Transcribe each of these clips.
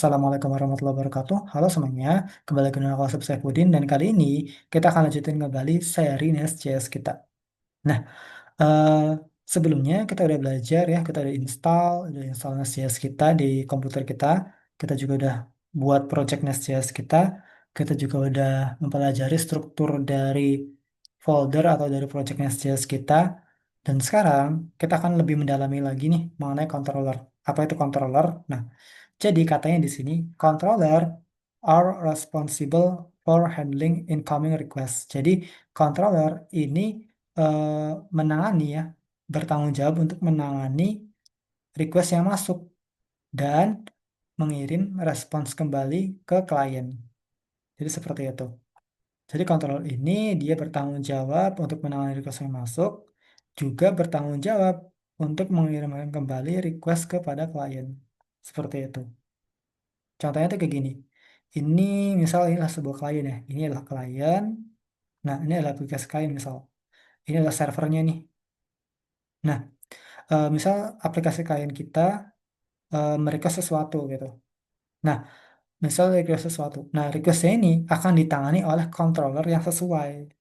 Assalamualaikum warahmatullahi wabarakatuh. Halo semuanya, kembali lagi dengan aku Asep Saifuddin dan kali ini kita akan lanjutin kembali seri Nest.js kita. Nah, eh, sebelumnya kita udah belajar ya, kita udah install Nest.js kita di komputer kita. Kita juga udah buat project Nest.js kita. Kita juga udah mempelajari struktur dari folder atau dari project Nest.js kita. Dan sekarang kita akan lebih mendalami lagi nih mengenai controller. Apa itu controller? Nah, jadi katanya di sini, controller are responsible for handling incoming request. Jadi controller ini menangani ya, bertanggung jawab untuk menangani request yang masuk dan mengirim respons kembali ke klien. Jadi seperti itu. Jadi controller ini dia bertanggung jawab untuk menangani request yang masuk, juga bertanggung jawab untuk mengirimkan kembali request kepada klien. Seperti itu. Contohnya tuh kayak gini. Ini misal inilah sebuah klien ya. Ini adalah klien. Nah, ini adalah aplikasi klien misal. Ini adalah servernya nih. Nah, misal aplikasi klien kita merequest sesuatu gitu. Nah, misal request sesuatu. Nah, requestnya ini akan ditangani oleh controller yang sesuai.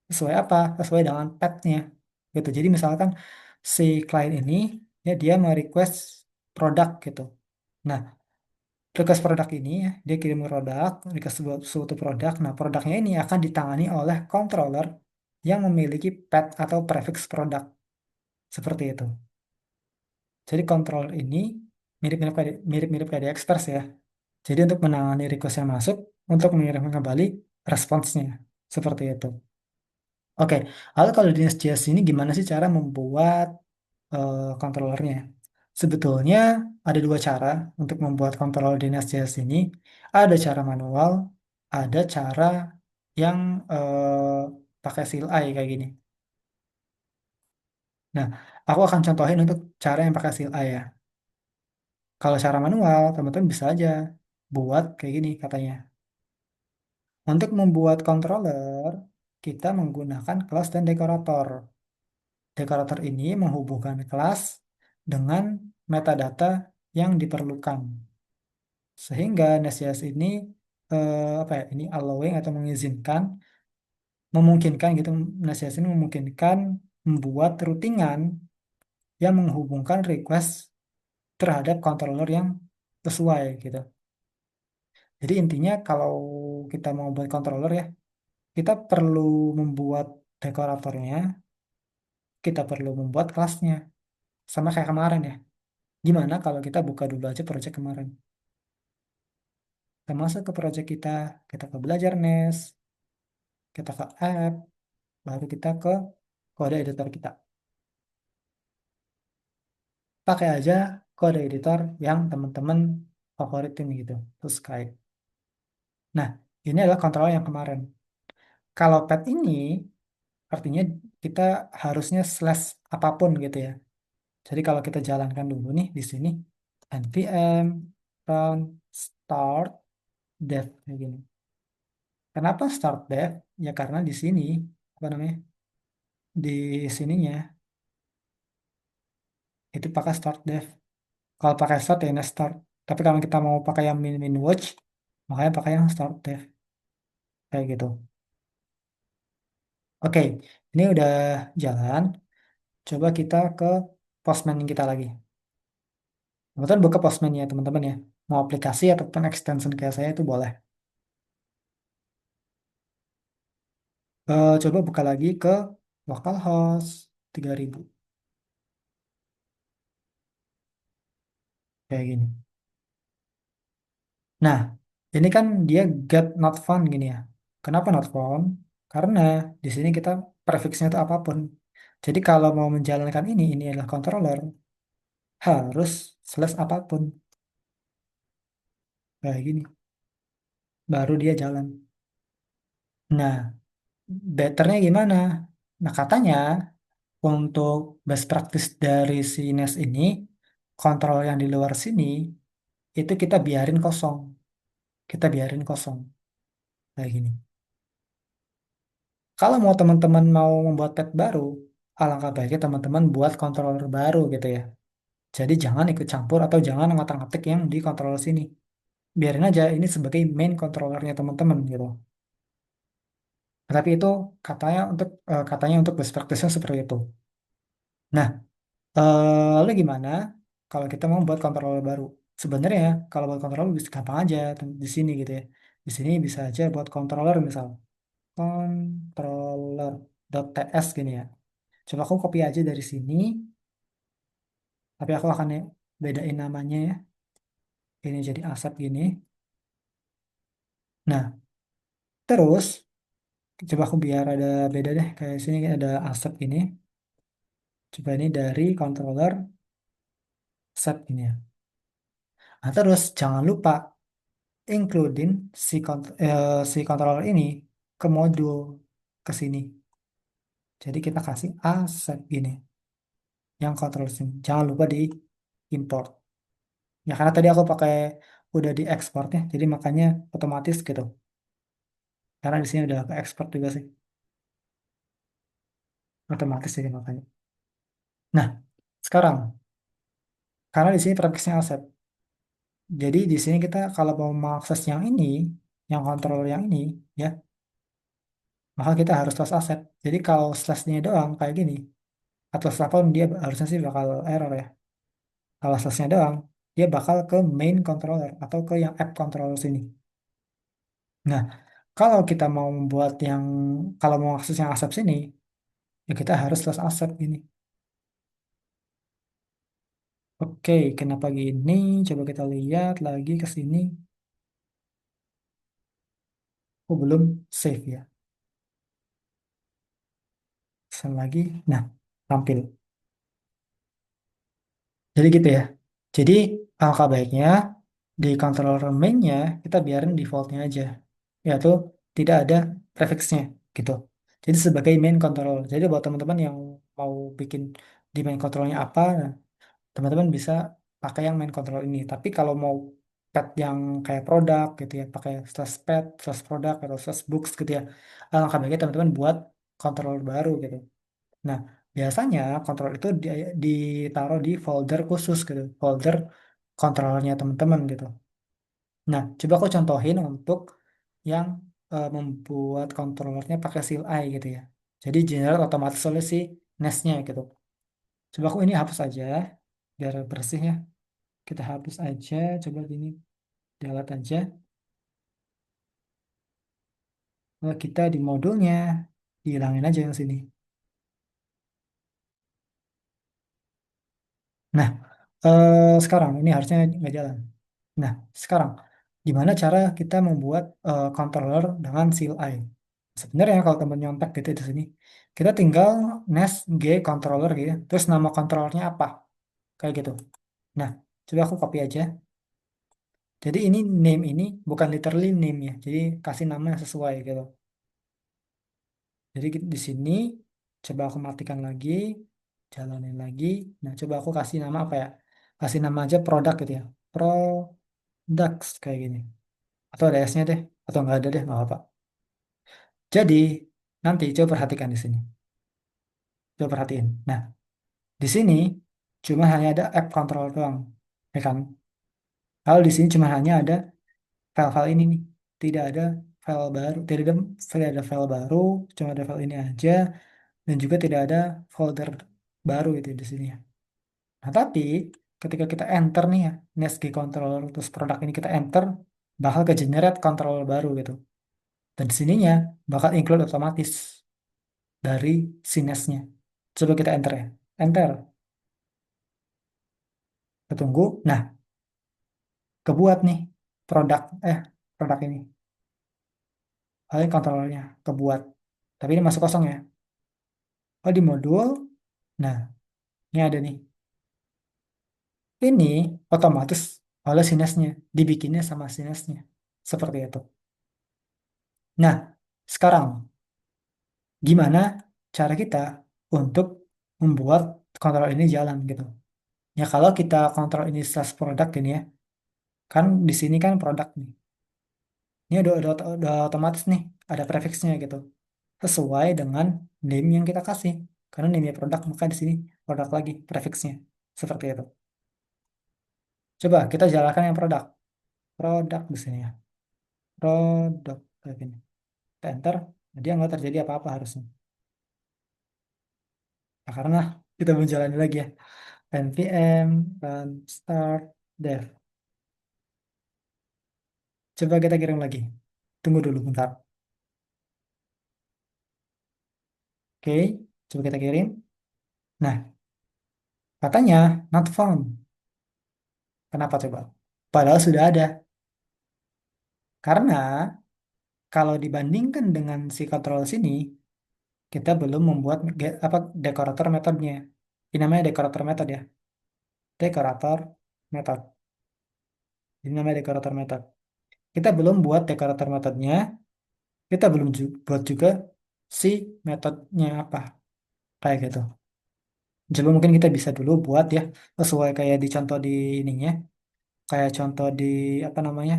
Sesuai apa? Sesuai dengan path-nya. Gitu. Jadi misalkan si klien ini ya dia merequest produk gitu. Nah, request produk ini ya, dia kirim produk, request suatu produk. Nah, produknya ini akan ditangani oleh controller yang memiliki path atau prefix produk. Seperti itu. Jadi controller ini mirip-mirip kayak di Express ya. Jadi untuk menangani request yang masuk, untuk mengirimkan kembali responsnya. Seperti itu. Oke, lalu kalau di Nest.js ini gimana sih cara membuat controllernya? Sebetulnya ada dua cara untuk membuat controller di Nest.js ini. Ada cara manual, ada cara yang pakai CLI kayak gini. Nah, aku akan contohin untuk cara yang pakai CLI ya. Kalau cara manual, teman-teman bisa aja buat kayak gini katanya. Untuk membuat controller, kita menggunakan kelas dan dekorator. Dekorator ini menghubungkan kelas dengan metadata yang diperlukan. Sehingga Nest.js ini apa ya? Ini allowing atau mengizinkan, memungkinkan gitu. Nest.js ini memungkinkan membuat routingan yang menghubungkan request terhadap controller yang sesuai gitu. Jadi intinya kalau kita mau buat controller ya, kita perlu membuat dekoratornya, kita perlu membuat kelasnya. Sama kayak kemarin ya. Gimana kalau kita buka dulu aja project kemarin. Kita masuk ke project kita ke belajar Nest, kita ke app, baru kita ke kode editor kita. Pakai aja kode editor yang teman-teman favoritin gitu, terus Skype. Nah, ini adalah kontrol yang kemarin. Kalau pet ini artinya kita harusnya slash apapun gitu ya. Jadi kalau kita jalankan dulu nih di sini npm run start dev kayak gini. Kenapa start dev? Ya karena di sini apa namanya? Di sininya itu pakai start dev. Kalau pakai start ya ini start. Tapi kalau kita mau pakai yang min watch, makanya pakai yang start dev kayak gitu. Oke, ini udah jalan. Coba kita ke Postman kita lagi. Kemudian buka Postman ya teman-teman ya. Mau aplikasi ataupun extension kayak saya itu boleh. Coba buka lagi ke localhost 3000 kayak gini. Nah, ini kan dia get not found gini ya. Kenapa not found? Karena di sini kita prefixnya itu apapun. Jadi kalau mau menjalankan ini adalah controller, harus slash apapun. Kayak gini. Baru dia jalan. Nah, betternya gimana? Nah, katanya untuk best practice dari si NES ini, kontrol yang di luar sini, itu kita biarin kosong. Kita biarin kosong. Kayak gini. Kalau mau teman-teman mau membuat pet baru, alangkah baiknya teman-teman buat controller baru gitu ya. Jadi jangan ikut campur atau jangan ngotak-ngatik yang di controller sini. biarin aja ini sebagai main controllernya teman-teman gitu. Tapi itu katanya untuk best practice-nya seperti itu. Nah, lalu gimana kalau kita mau buat controller baru? Sebenarnya kalau buat controller bisa gampang aja di sini gitu ya. Di sini bisa aja buat controller misal controller.ts gini ya. Coba aku copy aja dari sini, tapi aku akan bedain namanya ya. Ini jadi asap gini. Nah, terus coba aku biar ada beda deh. Kayak sini ada asap gini. Coba ini dari controller set ini ya. Nah, terus jangan lupa including si controller ini ke modul ke sini. Jadi kita kasih asset ini yang controller sini. Jangan lupa di import. Ya karena tadi aku pakai udah di export ya, jadi makanya otomatis gitu. Karena di sini udah ke export juga sih, otomatis jadi makanya. Nah, sekarang karena di sini prefixnya asset. Jadi di sini kita kalau mau mengakses yang ini, yang controller yang ini, ya, maka kita harus slash asset. Jadi kalau slashnya doang kayak gini, atau slash pun dia harusnya sih bakal error ya. Kalau slashnya doang, dia bakal ke main controller atau ke yang app controller sini. Nah, kalau kita mau membuat yang, kalau mau akses yang asap sini, ya kita harus slash asap gini. Oke, kenapa gini? Coba kita lihat lagi ke sini. Oh, belum save ya. Save lagi. Nah, tampil. Jadi gitu ya. Jadi alangkah baiknya di controller main-nya kita biarin defaultnya aja. Yaitu tidak ada prefixnya gitu. Jadi sebagai main controller. Jadi buat teman-teman yang mau bikin di main controllernya apa, nah, teman-teman bisa pakai yang main control ini. Tapi kalau mau pet yang kayak produk gitu ya, pakai slash pet, slash produk atau slash books gitu ya. Alangkah baiknya teman-teman buat controller baru gitu. Nah, biasanya controller itu ditaruh di folder khusus gitu, folder controllernya teman-teman gitu. Nah, coba aku contohin untuk yang membuat controllernya pakai CLI gitu ya. Jadi generate otomatis oleh si nestnya gitu. Coba aku ini hapus aja biar bersih ya. Kita hapus aja, coba gini, delete aja. Kalau kita di modulnya, dihilangin aja yang sini. Nah, sekarang ini harusnya nggak jalan. Nah, sekarang gimana cara kita membuat controller dengan CLI? Sebenarnya kalau teman nyontek gitu di sini, kita tinggal nest g controller gitu, ya. Terus nama controllernya apa? Kayak gitu. Nah, coba aku copy aja. Jadi ini name ini bukan literally name ya. Jadi kasih nama yang sesuai gitu. Jadi di sini coba aku matikan lagi, jalanin lagi. Nah, coba aku kasih nama apa ya? Kasih nama aja produk gitu ya. Products kayak gini. Atau ada S-nya deh, atau nggak ada deh, nggak apa. Jadi nanti coba perhatikan di sini. Coba perhatiin. Nah, di sini cuma hanya ada app control doang, ya kan? Kalau di sini cuma hanya ada file-file ini nih. Tidak ada file baru, tidak ada file baru, cuma ada file ini aja, dan juga tidak ada folder baru itu di sini ya. Nah, tapi ketika kita enter nih ya, Nest G controller terus produk ini kita enter, bakal ke generate controller baru gitu. Dan di sininya bakal include otomatis dari si Nest-nya. Coba kita enter ya. Enter. Kita tunggu. Nah, kebuat nih produk produk ini. Paling controllernya kebuat. Tapi ini masih kosong ya. Oh, di modul. Nah, ini ada nih. Ini otomatis oleh sinesnya, dibikinnya sama sinesnya. Seperti itu. Nah, sekarang gimana cara kita untuk membuat kontrol ini jalan gitu. Ya kalau kita kontrol ini slash produk ini ya, kan di sini kan produk nih. Ini udah otomatis nih, ada prefixnya gitu. Sesuai dengan name yang kita kasih. Karena name produk, maka di sini produk lagi prefixnya. Seperti itu. Coba kita jalankan yang produk. produk di sini ya. Produk kayak gini. Kita enter, dia nggak terjadi apa-apa harusnya. Nah, karena kita menjalani lagi ya. npm run start dev. Coba kita kirim lagi. Tunggu dulu bentar. Oke, coba kita kirim. Nah, katanya not found. Kenapa coba? Padahal sudah ada. Karena kalau dibandingkan dengan si control sini, kita belum membuat apa dekorator metodenya. Ini namanya dekorator metode ya. Dekorator metode. Ini namanya dekorator metode. Kita belum buat dekorator metodenya. Kita belum buat juga si metodenya apa. Kayak gitu. Coba mungkin kita bisa dulu buat ya. Sesuai kayak di contoh di ininya. Kayak contoh di apa namanya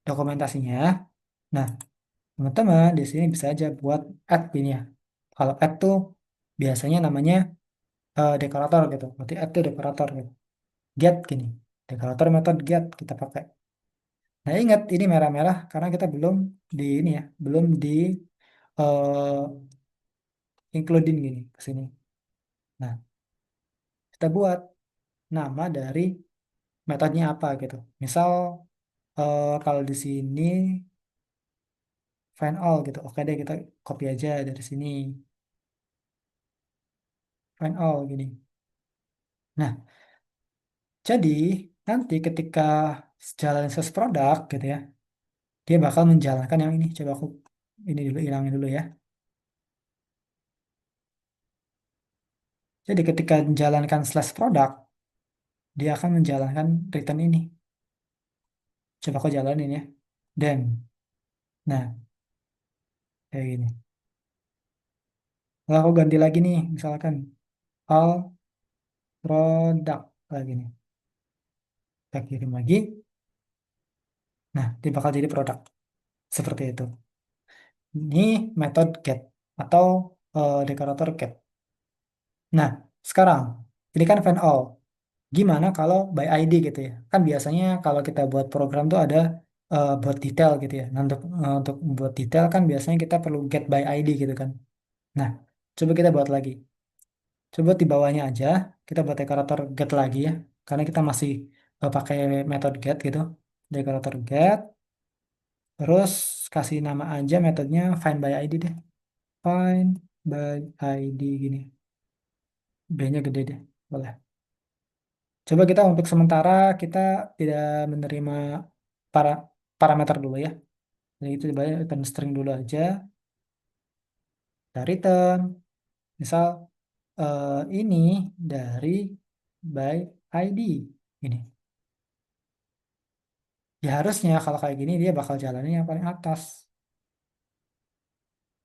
dokumentasinya. Nah, teman-teman di sini bisa aja buat add ini ya. Kalau add tuh biasanya namanya dekorator gitu. Berarti add tuh dekorator gitu. Get gini. Dekorator metode get kita pakai. Nah, ingat ini merah-merah karena kita belum di ini ya, belum di eh including gini ke sini. Nah, kita buat nama dari metodenya apa gitu. Misal kalau di sini find all gitu. Oke deh kita copy aja dari sini. Find all gini. Nah, jadi nanti ketika jalan search produk gitu ya, dia bakal menjalankan yang ini. Coba aku ini dulu hilangin dulu ya. Jadi ketika menjalankan slash produk, dia akan menjalankan return ini. Coba aku jalanin ya. Dan, nah kayak gini. Lalu aku ganti lagi nih, misalkan all product lagi nih. Kita kirim lagi. Nah, dia bakal jadi produk seperti itu. Ini metode get atau dekorator get. Nah, sekarang ini kan find all. Gimana kalau by ID gitu ya? Kan biasanya kalau kita buat program tuh ada buat detail gitu ya. Nah, untuk buat detail kan biasanya kita perlu get by ID gitu kan. Nah, coba kita buat lagi. Coba di bawahnya aja kita buat dekorator get lagi ya. Karena kita masih pakai metode get gitu. Dekorator get. Terus kasih nama aja metodenya find by ID deh. Find by ID gini. B-nya gede deh. Boleh. Coba kita untuk sementara kita tidak menerima para parameter dulu ya. Jadi itu coba return string dulu aja. Kita return. Misal ini dari by ID. Ini. Ya harusnya kalau kayak gini dia bakal jalanin yang paling atas.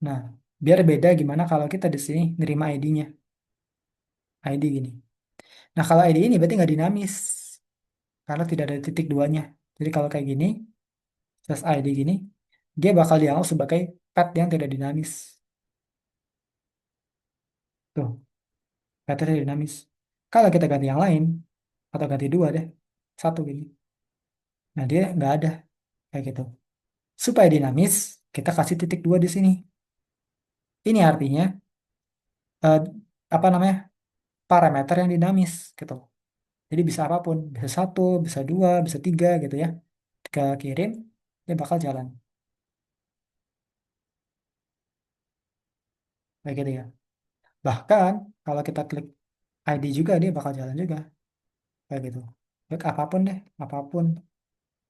Nah, biar beda gimana kalau kita di sini nerima ID-nya. ID gini. Nah, kalau ID ini berarti nggak dinamis. Karena tidak ada titik duanya. Jadi kalau kayak gini, plus ID gini, dia bakal dianggap sebagai path yang tidak dinamis. Tuh, path tidak dinamis. Kalau kita ganti yang lain, atau ganti dua deh, satu gini. Nah, dia nggak ada kayak gitu. Supaya dinamis, kita kasih titik dua di sini. Ini artinya eh, apa namanya parameter yang dinamis gitu. Jadi bisa apapun, bisa satu, bisa dua, bisa tiga gitu ya. Ketika kirim, dia bakal jalan kayak gitu ya. Bahkan kalau kita klik ID juga dia bakal jalan juga kayak gitu. Klik apapun deh, apapun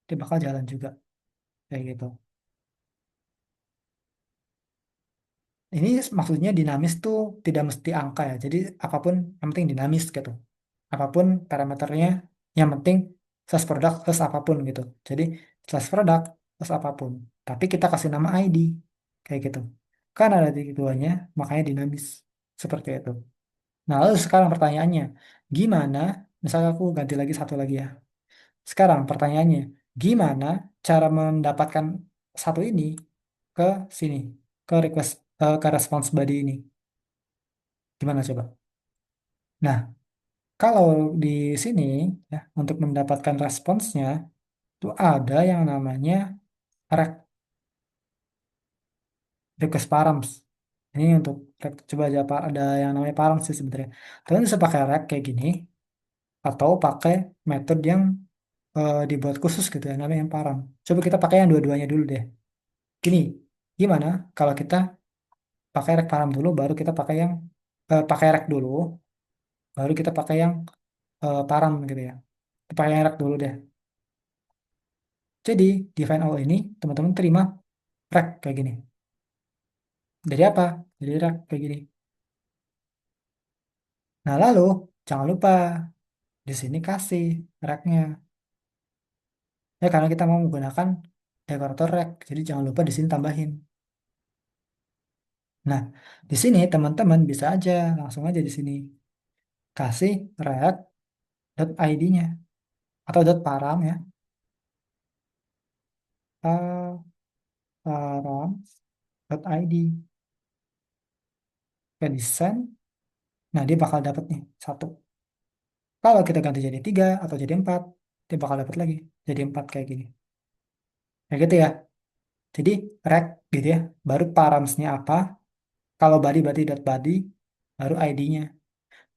dia bakal jalan juga kayak gitu. Ini maksudnya dinamis tuh tidak mesti angka ya. Jadi apapun yang penting dinamis gitu. Apapun parameternya yang penting slash produk slash apapun gitu. Jadi slash produk slash apapun. Tapi kita kasih nama ID kayak gitu. Kan ada titik duanya, makanya dinamis seperti itu. Nah, lalu sekarang pertanyaannya, gimana? Misalnya aku ganti lagi satu lagi ya. Sekarang pertanyaannya, gimana cara mendapatkan satu ini ke sini, ke request, ke response body ini? Gimana coba? Nah, kalau di sini ya untuk mendapatkan responsnya itu ada yang namanya rec request params. Ini untuk rec, coba aja ada yang namanya params sih sebenarnya. Kalian bisa pakai rec kayak gini atau pakai metode yang dibuat khusus gitu ya namanya yang param. Coba kita pakai yang dua-duanya dulu deh. Gini, gimana kalau kita pakai rek param dulu, baru kita pakai yang pakai rek dulu, baru kita pakai yang param gitu ya. Kita pakai yang rek dulu deh. Jadi di find all ini teman-teman terima rek kayak gini. Dari apa? Dari rek kayak gini. Nah lalu jangan lupa di sini kasih reknya. Ya karena kita mau menggunakan dekorator rek, jadi jangan lupa di sini tambahin. Nah di sini teman-teman bisa aja langsung aja di sini kasih rek.id-nya atau param ya. Param.id. Oke, di send. Nah, dia bakal dapat nih satu. Kalau kita ganti jadi tiga atau jadi empat, dia bakal dapat lagi jadi empat kayak gini. Kayak gitu ya. Jadi rec gitu ya. Baru paramsnya apa? Kalau body berarti dot body, baru ID-nya.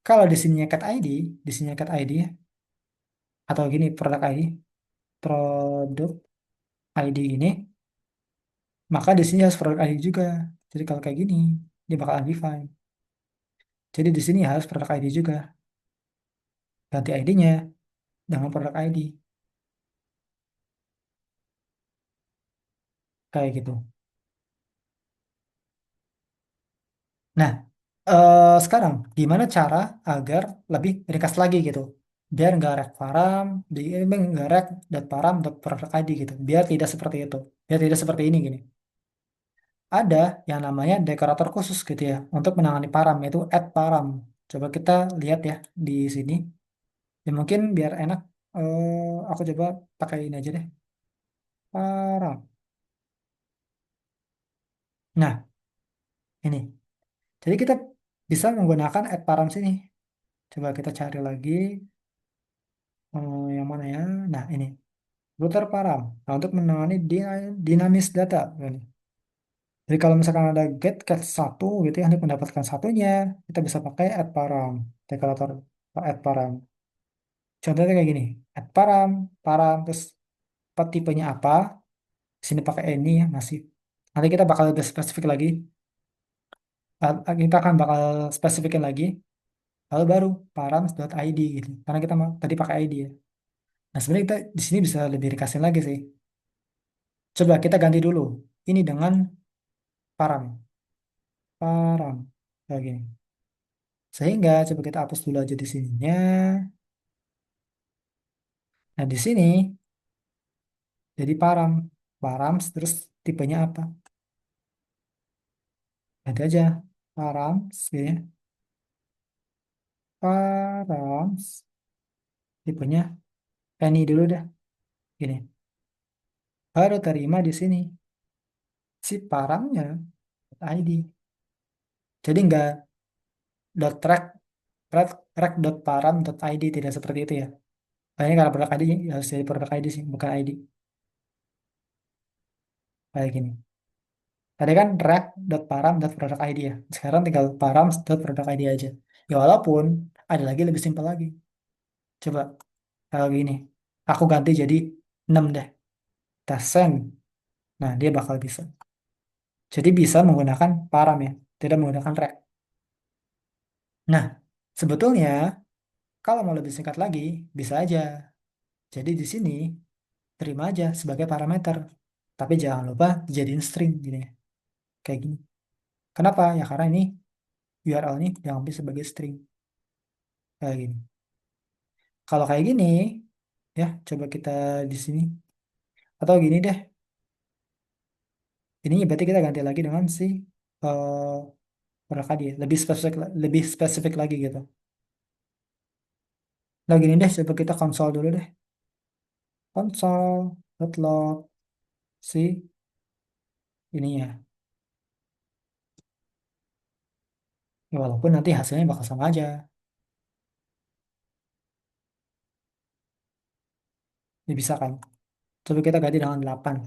Kalau di sini cat ID, di sini cat ID ya, atau gini produk ID, produk ID ini, maka di sini harus produk ID juga. Jadi kalau kayak gini, dia bakal undefined. Jadi di sini harus produk ID juga. Ganti ID-nya dengan produk ID. Kayak gitu. Nah, sekarang gimana cara agar lebih ringkas lagi gitu, biar nggak rek param, nggak rek dot param dot produk ID gitu, biar tidak seperti itu, biar tidak seperti ini gini. Ada yang namanya dekorator khusus gitu ya untuk menangani param yaitu add param. Coba kita lihat ya di sini. Ya mungkin biar enak, aku coba pakai ini aja deh, param. Nah, ini. Jadi kita bisa menggunakan add param sini. Coba kita cari lagi. Yang mana ya? Nah, ini router param. Nah, untuk menangani dinamis data. Ini. Jadi kalau misalkan ada get cat satu gitu ya, untuk mendapatkan satunya, kita bisa pakai add param, dekorator add param. Contohnya kayak gini, add param, param, terus apa tipenya apa, sini pakai any ya, masih. Nanti kita bakal lebih spesifik lagi, kita akan bakal spesifikin lagi, lalu baru params.id gitu. Karena kita tadi pakai ID ya. Nah, sebenarnya kita di sini bisa lebih dikasih lagi sih. Coba kita ganti dulu. Ini dengan param. Param. Kayak gini. Sehingga coba kita hapus dulu aja di sininya. Nah, di sini jadi param. Params terus tipenya apa? Ganti aja. Params gitu ya. Params. Tipenya any dulu dah. Gini. Baru terima di sini. Si paramnya ID. Jadi nggak dot track track dot param dot ID tidak seperti itu ya. Nah, ini karena produk ID harus jadi produk ID sih, bukan ID. Kayak gini. Tadi kan param.product ID ya. Sekarang tinggal param.product ID aja. Ya walaupun ada lagi lebih simpel lagi. Coba kalau gini. Aku ganti jadi 6 deh. Kita send. Nah, dia bakal bisa. Jadi bisa menggunakan param ya. Tidak menggunakan rect. Nah, sebetulnya kalau mau lebih singkat lagi, bisa aja. Jadi di sini terima aja sebagai parameter. Tapi jangan lupa jadiin string gini ya. Kayak gini. Kenapa? Ya karena ini URL ini diambil sebagai string. Kayak gini. Kalau kayak gini, ya coba kita di sini. Atau gini deh, ini berarti kita ganti lagi dengan si eh produk tadi ya. Lebih spesifik lagi gitu. Nah gini deh, coba kita konsol dulu deh. Console.log si ininya. Ya, walaupun nanti hasilnya bakal sama aja. Ya bisa kan? Coba kita ganti dengan 8.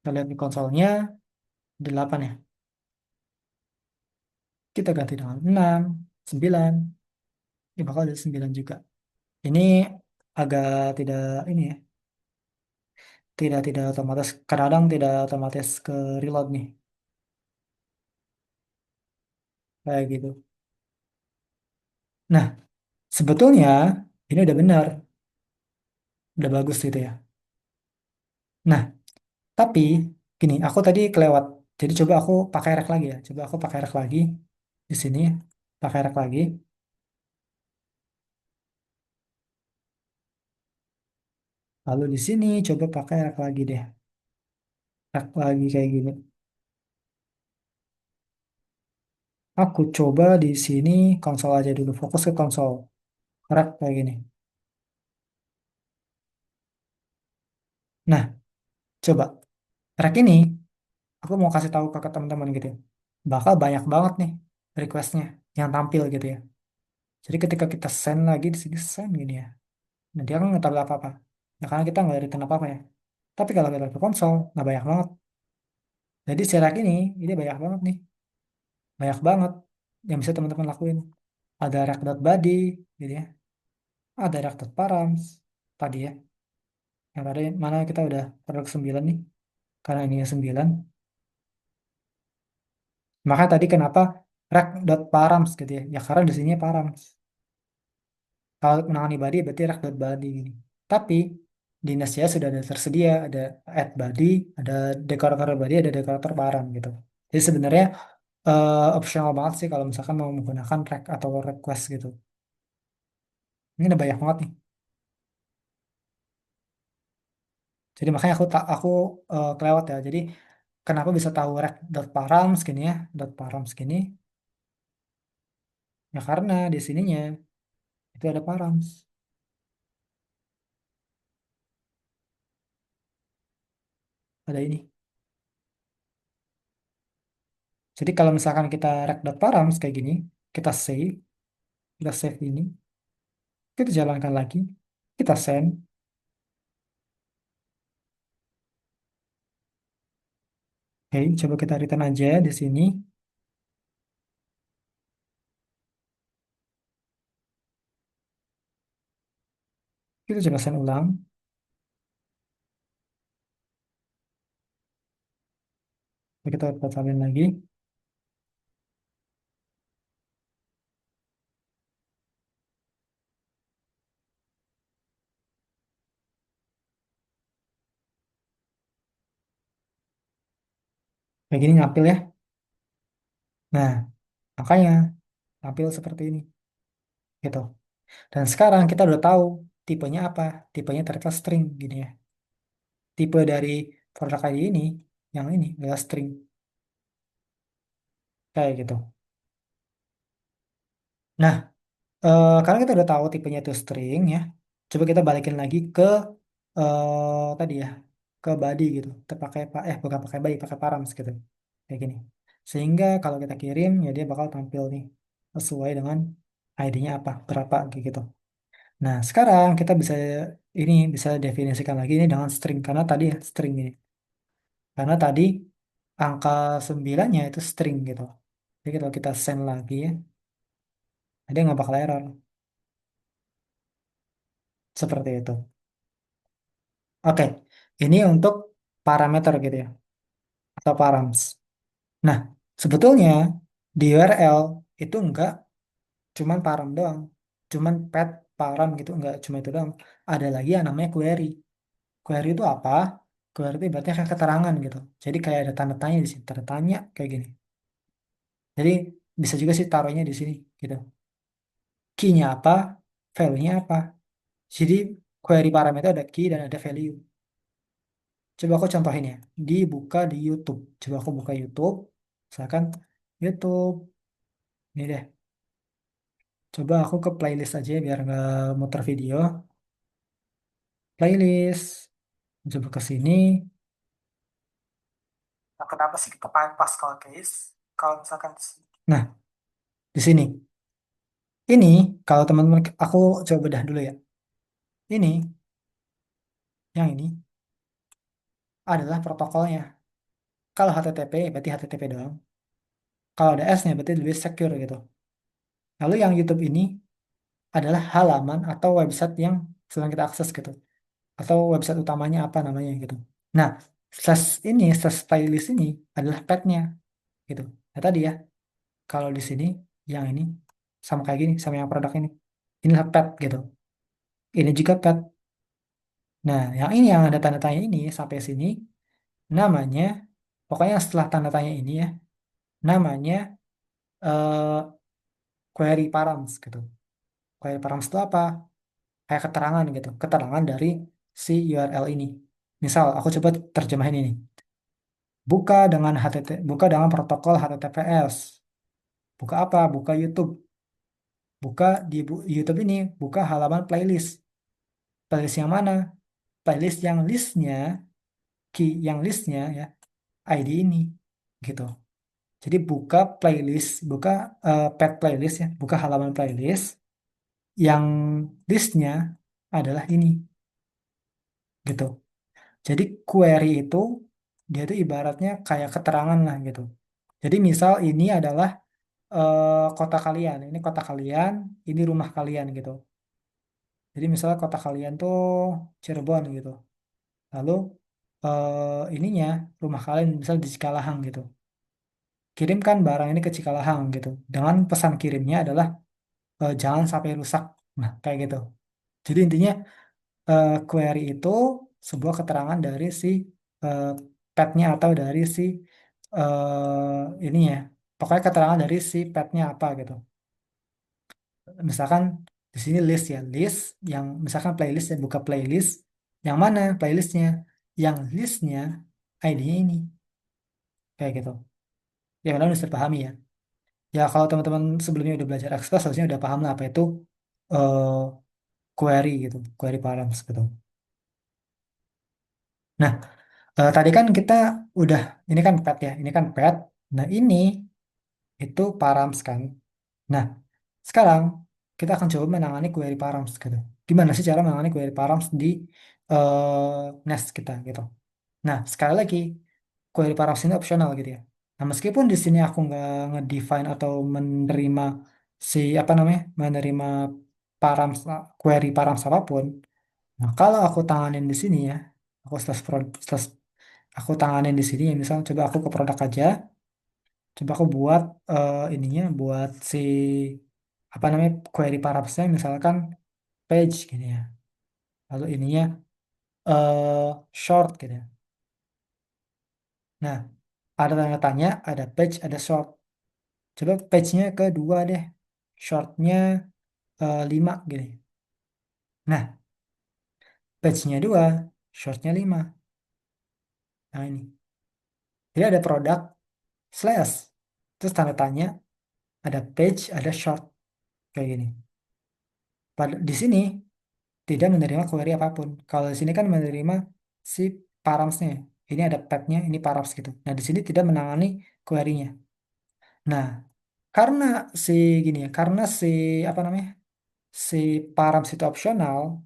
Kita lihat di konsolnya, 8 ya. Kita ganti dengan 6, 9. Ya bakal ada 9 juga. Ini agak tidak ini ya, tidak otomatis, kadang tidak otomatis ke reload nih, kayak gitu. Nah, sebetulnya ini udah benar, udah bagus gitu ya. Nah, tapi gini, aku tadi kelewat. Jadi coba aku pakai rek lagi ya. Coba aku pakai rek lagi di sini, pakai rek lagi. Lalu di sini coba pakai rek lagi deh. Rek lagi kayak gini. Aku coba di sini konsol aja dulu, fokus ke konsol. Rek kayak gini. Nah, coba rek ini aku mau kasih tahu ke teman-teman gitu ya. Bakal banyak banget nih requestnya yang tampil gitu ya. Jadi ketika kita send lagi di sini send gini ya. Nah, dia kan nggak taruh apa-apa. Ya karena kita nggak return apa-apa ya. Tapi kalau kita ke konsol, nggak banyak banget. Jadi si rack ini banyak banget nih. Banyak banget yang bisa teman-teman lakuin. Ada rack.body, gitu ya. Ada rack.params, tadi ya. Yang tadi mana kita udah produk 9 nih. Karena ini 9. Maka tadi kenapa rack.params gitu ya. Ya karena di sini params. Kalau menangani body berarti rack.body gini. Tapi di Nestia sudah ada tersedia, ada add body, ada dekorator body, ada dekorator param gitu. Jadi sebenarnya optional banget sih kalau misalkan mau menggunakan track atau request gitu. Ini udah banyak banget nih. Jadi makanya aku kelewat ya. Jadi kenapa bisa tahu rec.params gini ya, .params gini? Ya karena di sininya itu ada params, ada ini. Jadi kalau misalkan kita rec.params kayak gini, kita save ini, kita jalankan lagi, kita send. Oke, coba kita return aja di sini. Kita coba send ulang. Kita salin lagi. Kayak gini ngampil ya. Nah, makanya tampil seperti ini gitu. Dan sekarang kita udah tahu tipenya apa. Tipenya ternyata string gini ya. Tipe dari produk ID ini yang ini adalah string kayak gitu. Nah, karena kita udah tahu tipenya itu string ya. Coba kita balikin lagi ke tadi ya, ke body gitu. Kita pakai bukan pakai body, pakai params gitu. Kayak gini. Sehingga kalau kita kirim ya dia bakal tampil nih sesuai dengan ID-nya apa, berapa gitu. Nah, sekarang kita bisa definisikan lagi ini dengan string karena tadi ya string ini. Karena tadi angka 9-nya itu string gitu. Jadi kalau kita send lagi ya, dia nggak bakal error. Seperti itu. Oke, ini untuk parameter gitu ya, atau params. Nah, sebetulnya di URL itu nggak cuman param doang. Cuman pet param gitu, nggak cuma itu doang. Ada lagi yang namanya query. Query itu apa? Query itu berarti kayak keterangan gitu. Jadi kayak ada tanda tanya di sini, tanda tanya kayak gini. Jadi bisa juga sih taruhnya di sini gitu. Key-nya apa, value-nya apa. Jadi query parameter ada key dan ada value. Coba aku contohin ya. Dibuka di YouTube. Coba aku buka YouTube. Misalkan YouTube. Ini deh. Coba aku ke playlist aja biar nggak muter video. Playlist. Coba ke sini. Nah, kenapa sih kepain Pascal Case? Kalau misalkan. Nah, di sini. Ini kalau teman-teman aku coba bedah dulu ya. Ini yang ini adalah protokolnya. Kalau HTTP berarti HTTP doang. Kalau ada S-nya berarti lebih secure gitu. Lalu yang YouTube ini adalah halaman atau website yang sedang kita akses gitu. Atau website utamanya apa namanya gitu. Nah, slash playlist ini adalah path-nya gitu. Nah tadi ya, kalau di sini yang ini sama kayak gini, sama yang produk ini. Inilah path gitu. Ini juga path. Nah, yang ini yang ada tanda tanya ini sampai sini namanya, pokoknya setelah tanda tanya ini ya, namanya eh, query params gitu. Query params itu apa? Kayak keterangan gitu, keterangan dari si URL ini. Misal, aku coba terjemahin ini. Buka dengan protokol HTTPS. Buka apa? Buka YouTube. Buka di YouTube ini, buka halaman playlist. Playlist yang mana? Playlist yang listnya, yang listnya ya, ID ini, gitu. Jadi buka playlist, buka path playlist ya, buka halaman playlist yang listnya adalah ini, gitu. Jadi query itu dia itu ibaratnya kayak keterangan lah gitu. Jadi misal ini adalah kota kalian, ini kota kalian, ini rumah kalian gitu. Jadi misalnya kota kalian tuh Cirebon gitu. Lalu ininya rumah kalian misal di Cikalahang gitu. Kirimkan barang ini ke Cikalahang gitu. Dengan pesan kirimnya adalah jangan sampai rusak. Nah, kayak gitu. Jadi intinya query itu sebuah keterangan dari si eh, pet-nya atau dari si ini ya. Pokoknya keterangan dari si pet-nya apa gitu. Misalkan di sini list ya, list yang misalkan playlist ya, buka playlist. Yang mana playlistnya? Yang listnya ID-nya ini. Kayak gitu. Ya, mudah bisa dipahami ya. Ya, kalau teman-teman sebelumnya udah belajar Express, harusnya udah paham lah apa itu eh, query gitu, query params gitu. Nah, tadi kan kita udah, ini kan pet ya, ini kan pet. Nah, ini itu params kan. Nah, sekarang kita akan coba menangani query params gitu. Gimana sih cara menangani query params di Nest kita gitu. Nah, sekali lagi, query params ini opsional gitu ya. Nah, meskipun di sini aku nggak ngedefine atau menerima apa namanya, menerima params, query params apapun. Nah, kalau aku tanganin di sini ya, aku aku tanganin di sini ya, misal coba aku ke produk aja, coba aku buat ininya, buat si apa namanya query parapsnya, misalkan page gini ya, lalu ininya eh short gitu ya. Nah, ada tanda tanya, ada page, ada short. Coba page-nya ke dua deh, shortnya 5 gini. Nah, page-nya dua, shortnya 5. Nah ini, jadi ada produk slash, terus tanda tanya, ada page, ada short kayak gini. Pada di sini tidak menerima query apapun. Kalau di sini kan menerima si paramsnya. Ini ada path-nya, ini params gitu. Nah, di sini tidak menangani query-nya. Nah, karena si gini ya, karena si apa namanya, si params itu opsional,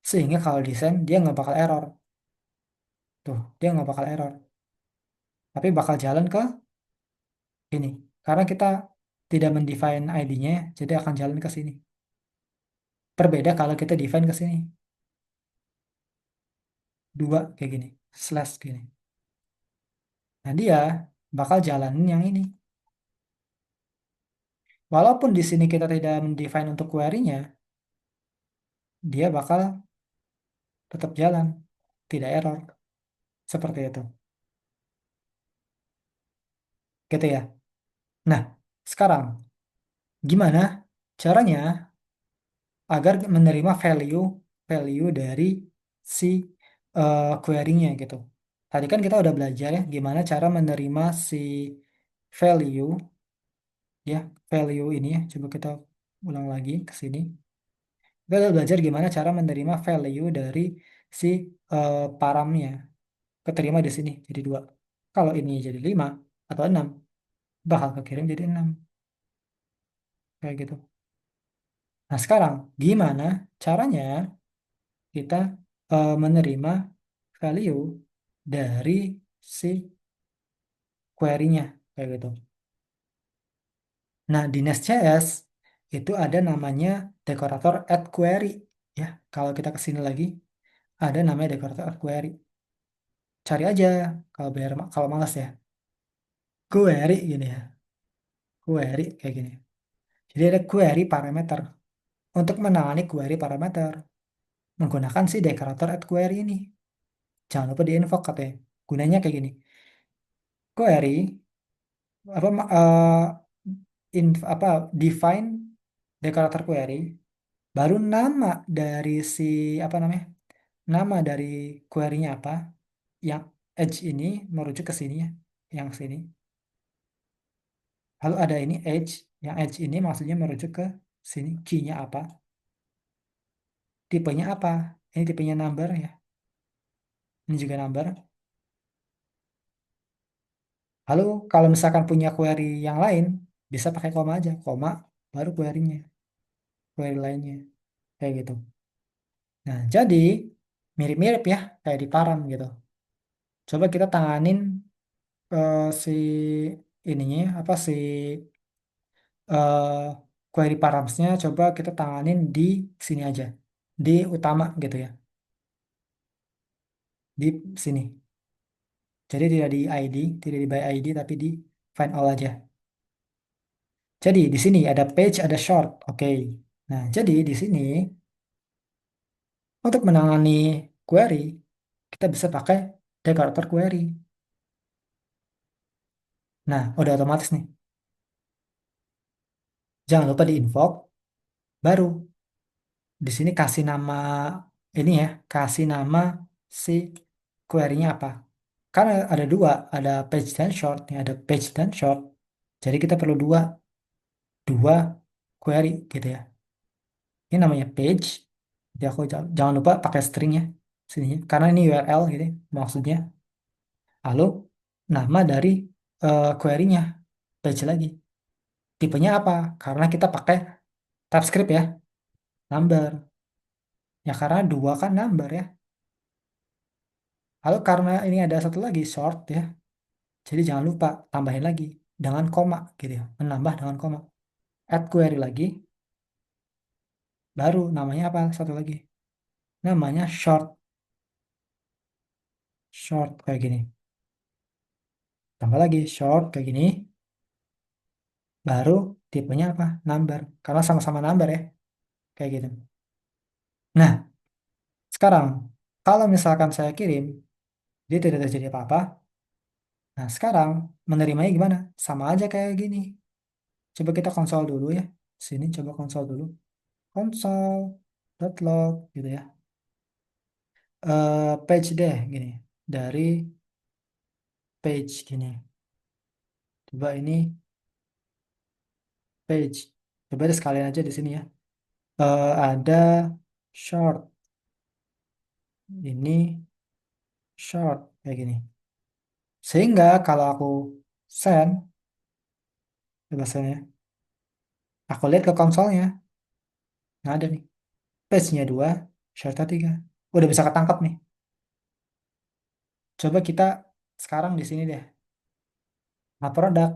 sehingga kalau desain dia nggak bakal error. Tuh, dia nggak bakal error. Tapi bakal jalan ke ini. Karena kita tidak mendefine ID-nya, jadi akan jalan ke sini. Berbeda kalau kita define ke sini. Dua kayak gini. Slash gini. Nah, dia bakal jalanin yang ini. Walaupun di sini kita tidak mendefine untuk query-nya, dia bakal tetap jalan, tidak error. Seperti itu. Gitu ya. Nah, sekarang gimana caranya agar menerima value value dari si query-nya gitu. Tadi kan kita udah belajar ya gimana cara menerima si value ya, value ini ya. Coba kita ulang lagi ke sini. Kita udah belajar gimana cara menerima value dari si paramnya. Keterima di sini jadi 2. Kalau ini jadi 5 atau 6, bakal kekirim jadi 6. Kayak gitu. Nah, sekarang gimana caranya kita menerima value dari si query-nya kayak gitu. Nah, di Nest.js itu ada namanya dekorator add query ya. Kalau kita ke sini lagi ada namanya dekorator add query. Cari aja kalau malas ya. Query gini ya. Query kayak gini. Jadi ada query parameter. Untuk menangani query parameter menggunakan si dekorator add query ini. Jangan lupa di invoke katanya. Gunanya kayak gini. Query apa apa define dekorator query baru nama dari si apa namanya nama dari query-nya apa yang edge ini merujuk ke sini ya yang sini lalu ada ini edge yang edge ini maksudnya merujuk ke sini key-nya apa tipenya apa ini tipenya number ya ini juga number lalu kalau misalkan punya query yang lain bisa pakai koma aja koma baru query-nya query lainnya kayak gitu. Nah, jadi mirip-mirip ya kayak di Param gitu. Coba kita tanganin si ininya apa eh, query Paramsnya coba kita tanganin di sini aja. Di utama gitu ya. Di sini. Jadi tidak di ID, tidak di by ID tapi di find all aja. Jadi di sini ada page, ada short. Oke. Nah, jadi di sini untuk menangani query kita bisa pakai decorator query. Nah, udah otomatis nih. Jangan lupa di invoke baru di sini kasih nama ini ya, kasih nama si query-nya apa. Karena ada dua, ada page dan short, nih ada page dan short. Jadi kita perlu dua query gitu ya. Ini namanya page. Jadi aku jangan lupa pakai string ya sini karena ini URL gitu ya, maksudnya. Lalu nama dari query-nya page lagi. Tipenya apa? Karena kita pakai TypeScript ya, number. Ya karena dua kan number ya. Lalu karena ini ada satu lagi short ya, jadi jangan lupa tambahin lagi dengan koma gitu ya, menambah dengan koma. Add query lagi, baru namanya apa? Satu lagi, namanya short, short kayak gini. Tambah lagi short kayak gini, baru tipenya apa? Number, karena sama-sama number ya, kayak gitu. Nah, sekarang kalau misalkan saya kirim, dia tidak terjadi apa-apa. Nah, sekarang menerimanya gimana? Sama aja kayak gini. Coba kita konsol dulu ya. Sini coba konsol dulu. Console.log gitu ya. Page deh gini dari page gini coba ini page coba deh sekalian aja di sini ya. Ada short ini short kayak gini sehingga kalau aku send coba send ya aku lihat ke konsolnya nah ada nih page-nya dua shortnya tiga udah bisa ketangkap nih coba kita sekarang di sini deh nah produk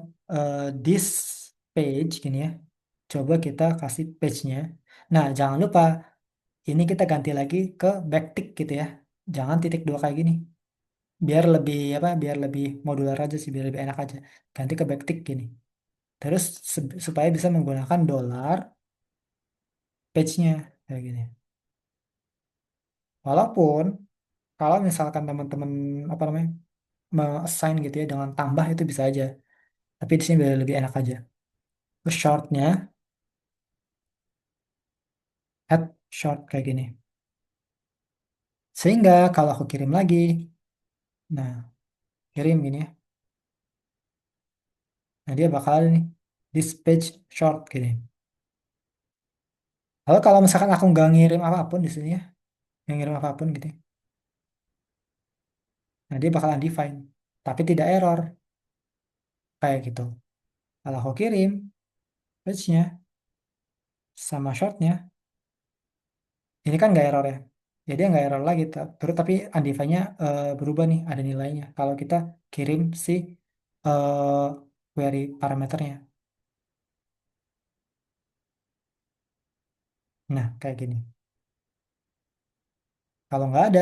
this page gini ya coba kita kasih page-nya nah jangan lupa ini kita ganti lagi ke backtick gitu ya. Jangan titik dua kayak gini. Biar lebih apa? Biar lebih modular aja sih, biar lebih enak aja. Ganti ke backtick gini. Terus supaya bisa menggunakan dollar page-nya kayak gini. Walaupun kalau misalkan teman-teman apa namanya assign gitu ya dengan tambah itu bisa aja. Tapi di sini biar lebih enak aja. Terus short-nya add short kayak gini. Sehingga kalau aku kirim lagi, nah kirim gini ya. Nah dia bakal nih this page short gini. Lalu kalau misalkan aku nggak ngirim apapun di sini ya, nggak ngirim apapun gitu, ya, nah dia bakal undefined, tapi tidak error kayak gitu. Kalau aku kirim page-nya, sama shortnya, ini kan nggak error ya. Jadi nggak error lagi, terus tapi undefined-nya berubah nih, ada nilainya. Kalau kita kirim si eh, query parameternya. Nah, kayak gini. Kalau nggak ada,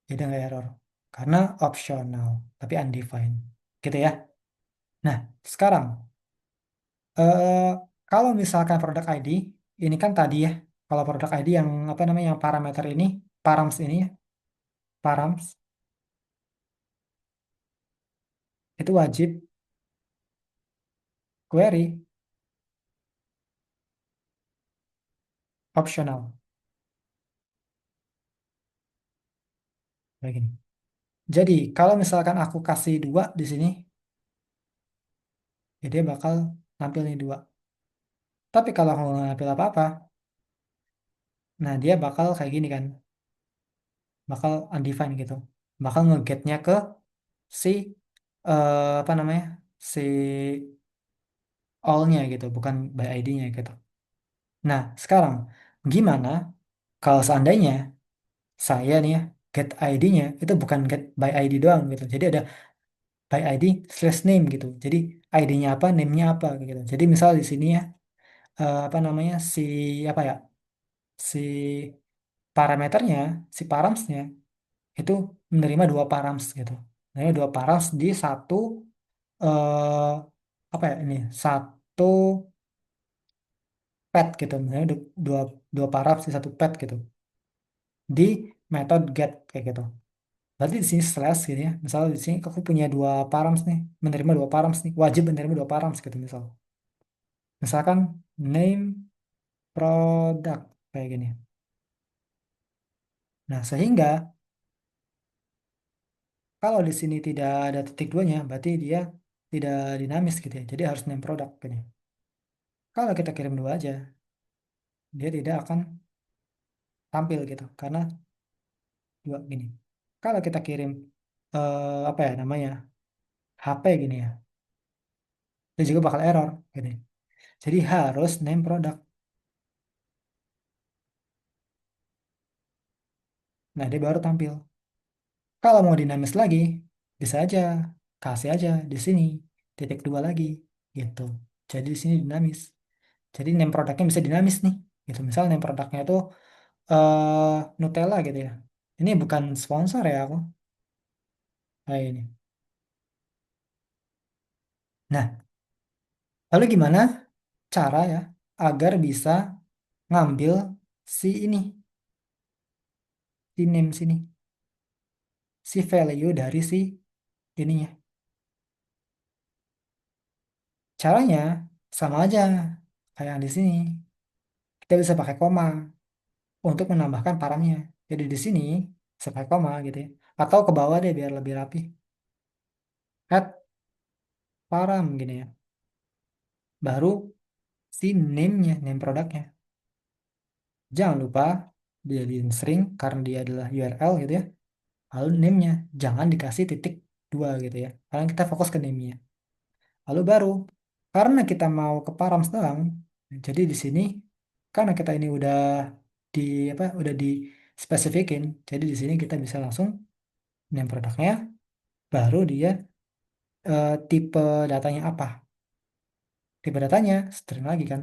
ya dia nggak error. Karena optional, tapi undefined. Gitu ya. Nah, sekarang, eh, kalau misalkan produk ID, ini kan tadi ya, kalau produk ID yang apa namanya, yang parameter ini, params ini ya, params, itu wajib query optional. Kayak gini. Jadi, kalau misalkan aku kasih dua di sini, ya dia bakal nampil nih dua. Tapi kalau aku nggak nampil apa-apa, nah dia bakal kayak gini kan, bakal undefined gitu. Bakal ngegetnya ke si apa namanya, si all-nya gitu, bukan by ID-nya gitu. Nah, sekarang gimana kalau seandainya saya nih ya, get ID-nya itu bukan get by ID doang gitu. Jadi ada by ID slash name gitu. Jadi ID-nya apa, name-nya apa gitu. Jadi misal di sini ya, apa namanya, si apa ya, si parameternya, si paramsnya itu menerima dua params gitu. Menerima dua params di satu eh, apa ya ini, satu pet gitu. Misalnya dua dua params di satu pet gitu. Di metode get kayak gitu. Berarti di sini slash gitu ya. Misalnya di sini aku punya dua params nih, menerima dua params nih, wajib menerima dua params gitu misal. Misalkan name product kayak gini. Nah, sehingga kalau di sini tidak ada titik duanya, berarti dia tidak dinamis gitu ya. Jadi harus name product gini. Kalau kita kirim dua aja, dia tidak akan tampil gitu karena dua gini. Kalau kita kirim apa ya namanya, HP gini ya, dia juga bakal error gini. Jadi harus name product. Nah, dia baru tampil. Kalau mau dinamis lagi, bisa aja kasih aja di sini titik dua lagi gitu. Jadi di sini dinamis. Jadi name produknya bisa dinamis nih. Gitu. Misal name produknya itu Nutella gitu ya. Ini bukan sponsor ya aku. Kayak ini. Nah, lalu gimana cara ya agar bisa ngambil si ini, si name sini, si value dari si ininya. Caranya sama aja kayak yang di sini. Kita bisa pakai koma untuk menambahkan paramnya. Jadi di sini saya pakai koma gitu ya. Atau ke bawah deh biar lebih rapi. Add param gini ya. Baru si name-nya, name produknya. Jangan lupa dijadiin string karena dia adalah URL gitu ya. Lalu name-nya jangan dikasih titik dua gitu ya. Karena kita fokus ke name-nya. Lalu baru karena kita mau ke params doang, jadi di sini karena kita ini udah di apa, udah di spesifikin, jadi di sini kita bisa langsung name produknya, baru dia tipe datanya apa. Tipe datanya string lagi kan.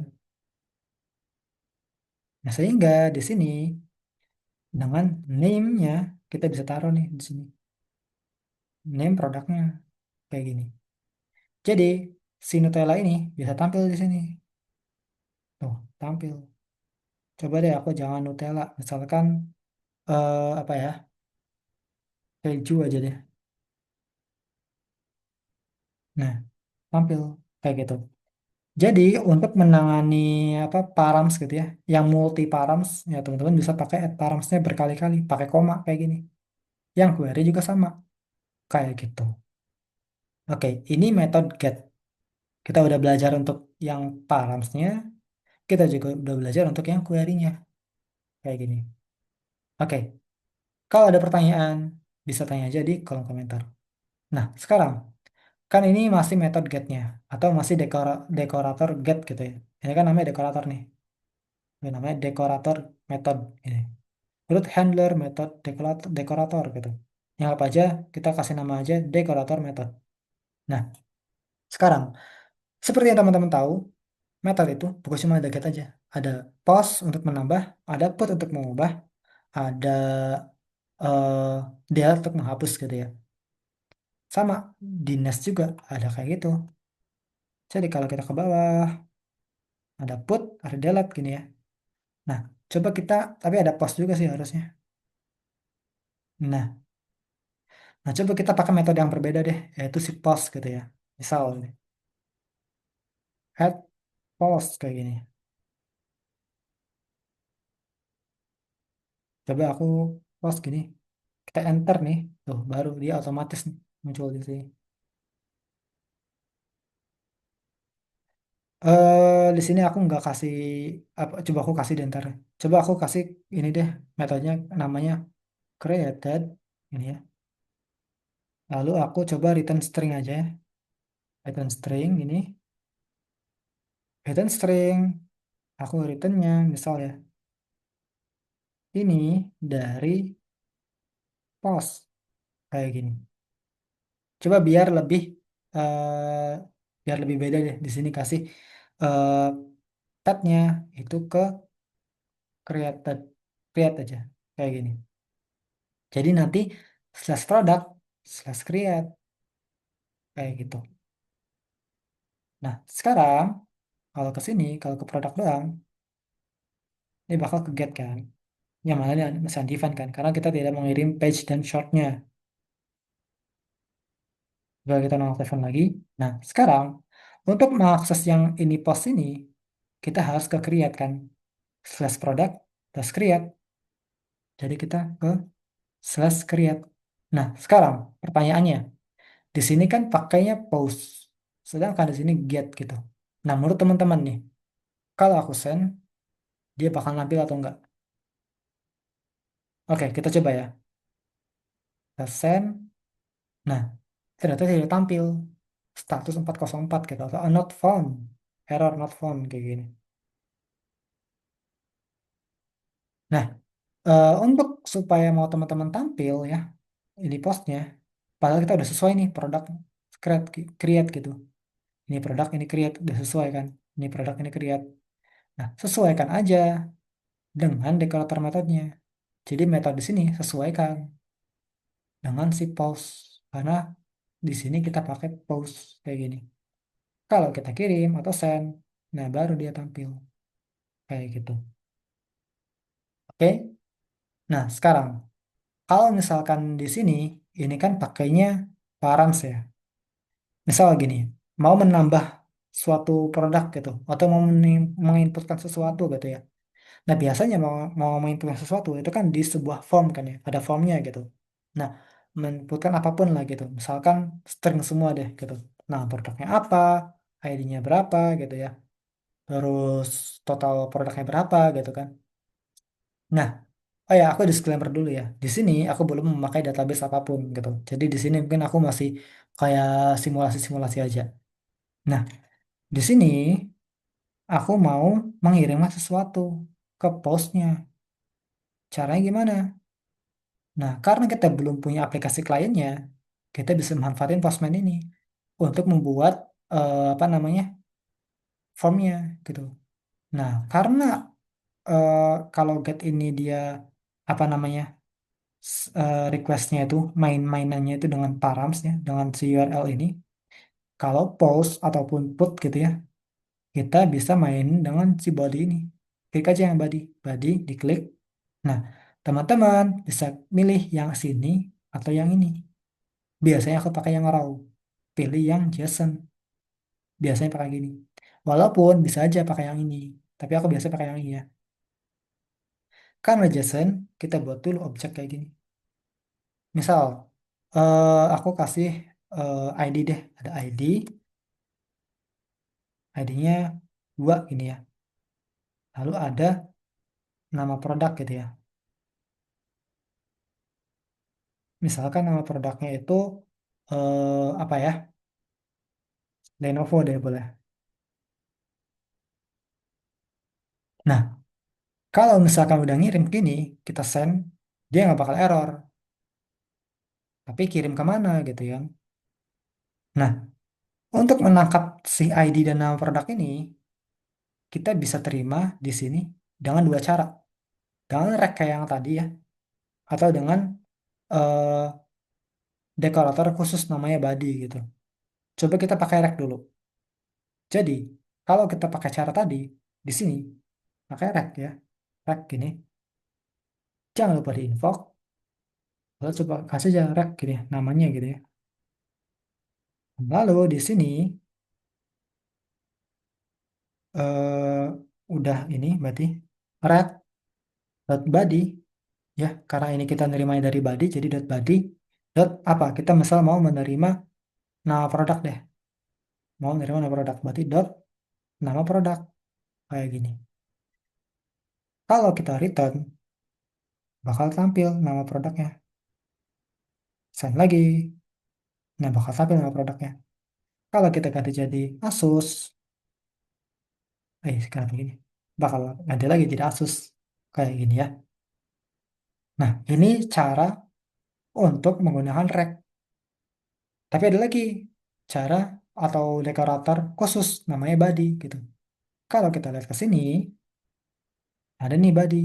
Nah, sehingga di sini dengan name-nya kita bisa taruh nih di sini. Name produknya kayak gini. Jadi si Nutella ini bisa tampil di sini. Tuh, tampil. Coba deh aku jangan Nutella, misalkan apa ya? Keju aja deh. Nah, tampil kayak gitu. Jadi untuk menangani apa params gitu ya, yang multi params ya teman-teman bisa pakai add paramsnya berkali-kali, pakai koma kayak gini. Yang query juga sama kayak gitu. Oke, ini metode get. Kita udah belajar untuk yang paramsnya, kita juga udah belajar untuk yang query-nya kayak gini. Oke, kalau ada pertanyaan bisa tanya aja di kolom komentar. Nah, sekarang kan ini masih metode getnya atau masih dekorator get gitu ya. Ini kan namanya dekorator nih. namanya dekorator method ini. Root handler method dekorator gitu. Yang apa aja kita kasih nama aja dekorator method. Nah, sekarang seperti yang teman-teman tahu, method itu bukan cuma ada get aja. Ada post untuk menambah, ada put untuk mengubah, ada eh delete untuk menghapus gitu ya. Sama di Nest juga ada kayak gitu. Jadi kalau kita ke bawah, ada put, ada delete gini ya. Nah, coba kita, tapi ada post juga sih harusnya. Nah, coba kita pakai metode yang berbeda deh, yaitu si post gitu ya. Misal nih, add post kayak gini. Coba aku post gini, kita enter nih, tuh baru dia otomatis nih, muncul di sini. Di sini aku nggak kasih apa, coba aku kasih deh ntar. Coba aku kasih ini deh, metodenya namanya created ini ya. Lalu aku coba return string aja ya. Return string ini, return string, aku returnnya misal ya. Ini dari post kayak gini. Coba biar lebih beda deh. Di sini kasih eh tabnya itu ke created, create aja kayak gini. Jadi nanti slash product slash create kayak gitu. Nah sekarang kalau ke sini, kalau ke produk doang, ini bakal ke get kan. Yang mana ini masih undefined kan, karena kita tidak mengirim page dan shortnya. Coba kita nonaktifkan lagi. Nah, sekarang untuk mengakses yang ini post ini, kita harus ke create kan. Slash product, slash create. Jadi kita ke slash create. Nah, sekarang pertanyaannya, di sini kan pakainya post, sedangkan di sini get gitu. Nah, menurut teman-teman nih, kalau aku send, dia bakal nampil atau enggak? Oke, kita coba ya. Kita send. Nah, ternyata tidak tampil status 404 gitu atau not found, error not found kayak gini. Nah, untuk supaya mau teman-teman tampil ya di postnya, padahal kita udah sesuai nih produk create, create gitu. Ini produk ini create udah sesuai kan? Ini produk ini create. Nah, sesuaikan aja dengan dekorator metodenya. Jadi metode di sini sesuaikan dengan si post karena di sini kita pakai post kayak gini. Kalau kita kirim atau send, nah baru dia tampil kayak gitu. Oke. Nah, sekarang kalau misalkan di sini ini kan pakainya params ya. Misal gini, mau menambah suatu produk gitu atau mau menginputkan sesuatu gitu ya. Nah, biasanya mau mau menginputkan sesuatu itu kan di sebuah form kan ya, ada formnya gitu. Nah, menginputkan apapun lah gitu. Misalkan string semua deh gitu. Nah, produknya apa, ID-nya berapa gitu ya. Terus total produknya berapa gitu kan. Nah, oh ya, aku disclaimer dulu ya. Di sini aku belum memakai database apapun gitu. Jadi di sini mungkin aku masih kayak simulasi-simulasi aja. Nah, di sini aku mau mengirimkan sesuatu ke postnya. Caranya gimana? Nah, karena kita belum punya aplikasi kliennya, kita bisa manfaatin Postman ini untuk membuat apa namanya formnya gitu. Nah, karena eh, kalau get ini dia apa namanya requestnya itu main-mainannya itu dengan params ya, dengan si URL ini. Kalau post ataupun put gitu ya, kita bisa main dengan si body ini. Klik aja yang body diklik. Nah, teman-teman bisa milih yang sini atau yang ini. Biasanya aku pakai yang raw, pilih yang JSON. Biasanya pakai gini. Walaupun bisa aja pakai yang ini, tapi aku biasa pakai yang ini ya. Karena JSON, kita buat dulu objek kayak gini. Misal, aku kasih ID deh, ada ID, ID-nya 2 gini ya. Lalu ada nama produk gitu ya. Misalkan nama produknya itu apa ya? Lenovo deh boleh. Nah, Kalau misalkan udah ngirim gini, kita send, dia nggak bakal error. Tapi kirim kemana gitu ya. Nah, untuk menangkap si ID dan nama produk ini, kita bisa terima di sini dengan dua cara. Dengan rek kayak yang tadi ya, atau dengan eh, dekorator khusus namanya body gitu. Coba kita pakai rek dulu. Jadi, kalau kita pakai cara tadi, di sini, pakai rek ya. Rek gini, jangan lupa di invoke, lalu coba kasih aja rek gini, namanya gitu ya. Lalu di sini, eh, udah ini berarti rek dot body ya, karena ini kita nerimanya dari body, jadi dot body dot apa? Kita misal mau menerima nama produk deh, mau menerima nama produk, berarti dot nama produk kayak gini. Kalau kita return, bakal tampil nama produknya. Send lagi, nah bakal tampil nama produknya. Kalau kita ganti jadi Asus, sekarang begini, bakal ganti lagi jadi Asus kayak gini ya. Nah, ini cara untuk menggunakan rek. Tapi ada lagi cara atau dekorator khusus namanya body gitu. Kalau kita lihat ke sini, ada nih body.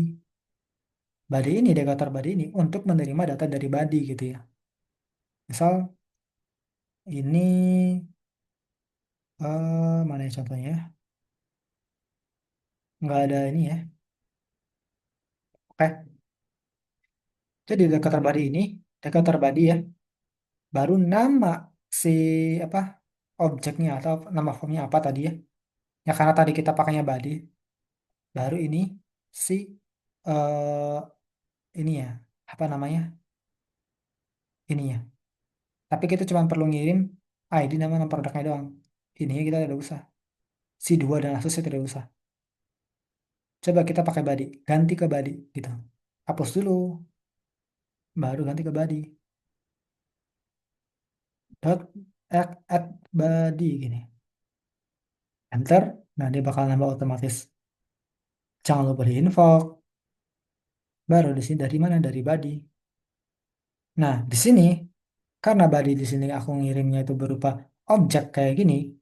Body ini, dekorator body ini untuk menerima data dari body gitu ya. Misal ini mana ya contohnya? Nggak ada ini ya. Oke, jadi dekorator body ya, baru nama si apa objeknya atau nama formnya apa tadi ya. Ya karena tadi kita pakainya body, baru ini si eh ini ya, apa namanya? Ini ya. Tapi kita cuma perlu ngirim ID nama produknya doang. Ini kita tidak usah. Si dua dan Asusnya tidak usah. Coba kita pakai body, ganti ke body gitu. Hapus dulu, baru ganti ke body. Dot add body gini. Enter, nah dia bakal nambah otomatis. Jangan lupa di invoke. Baru di sini dari mana? Dari body. Nah, di sini karena body di sini aku ngirimnya itu berupa objek kayak gini,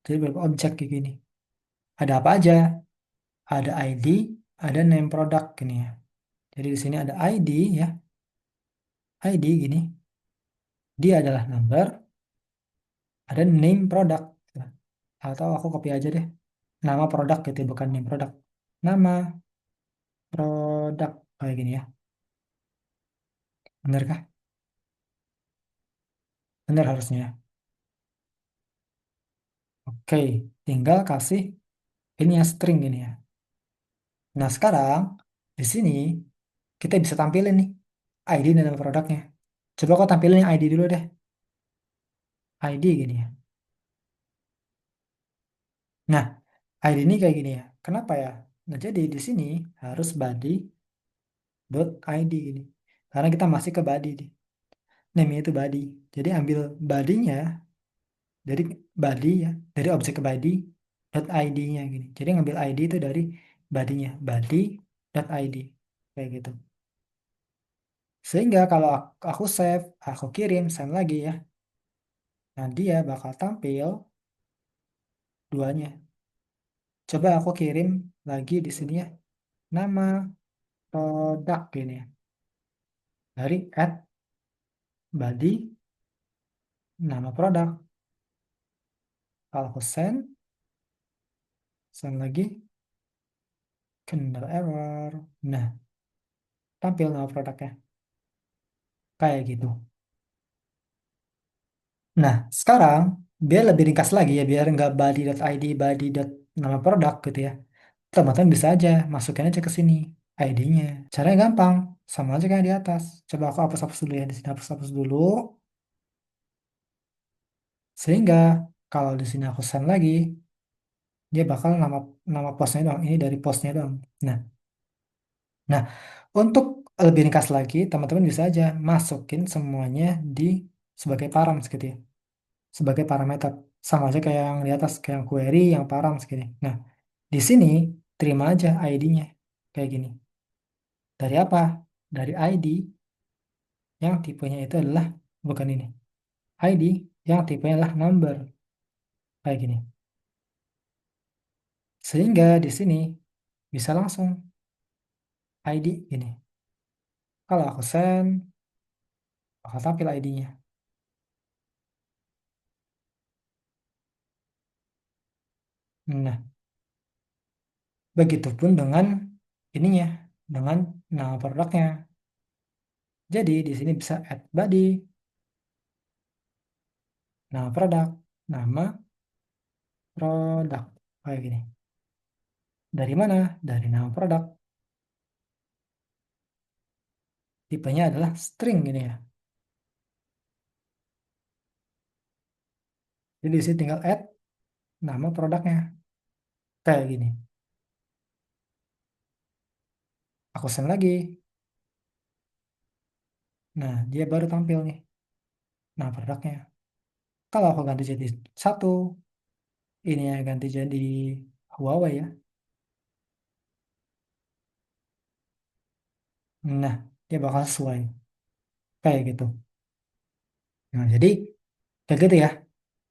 jadi berupa objek kayak gini. Ada apa aja? Ada ID, ada name product gini ya. Jadi di sini ada ID ya, ID gini. Dia adalah number, ada name product. Atau aku copy aja deh. Nama produk gitu, bukan name product. Nama produk kayak gini ya. Bener kah? Bener harusnya. Oke, tinggal kasih ini ya string ini ya. Nah, sekarang di sini kita bisa tampilin nih ID dan nama produknya. Coba kau tampilin yang ID dulu deh. ID gini ya. Nah, ID ini kayak gini ya. Kenapa ya? Nah, jadi di sini harus body.id gini. Karena kita masih ke body nih. Name itu body. Jadi ambil body-nya dari body ya, dari objek ke body dot ID-nya gini. Jadi ngambil ID itu dari body-nya, body.id kayak gitu. Sehingga kalau aku save, aku kirim, send lagi ya. Nah, dia bakal tampil duanya. Coba aku kirim lagi di sini ya. Nama produk gini ya. Dari add body nama produk. Kalau aku send lagi, kena error. Nah, tampil nama produknya. Kayak gitu. Nah, sekarang biar lebih ringkas lagi ya, biar nggak body.id, body.nama produk gitu ya. Teman-teman bisa aja masukin aja ke sini ID-nya. Caranya gampang, sama aja kayak di atas. Coba aku hapus-hapus dulu ya, di sini hapus-hapus dulu. Sehingga kalau di sini aku send lagi, dia bakal nama nama postnya doang. Ini dari postnya doang. Nah, nah untuk lebih ringkas lagi, teman-teman bisa aja masukin semuanya di sebagai params gitu ya, sebagai parameter. Sama aja kayak yang di atas, kayak yang query, yang params gini. Nah, di sini terima aja ID-nya. kayak gini. Dari apa? Dari ID yang tipenya itu adalah, bukan ini. ID yang tipenya adalah number, kayak gini. Sehingga di sini bisa langsung ID ini. Kalau aku send, bakal tampil ID-nya. Nah, begitupun dengan ininya, dengan nama produknya. Jadi di sini bisa add body, nama produk, nama produk, kayak gini. Dari mana? Dari nama produk. Tipenya adalah string gini ya. Jadi di sini tinggal add nama produknya, kayak gini. Aku send lagi. Nah, dia baru tampil nih, nama produknya. Kalau aku ganti jadi satu, ini ya ganti jadi Huawei ya. Nah, dia bakal sesuai kayak gitu. Nah, jadi kayak gitu ya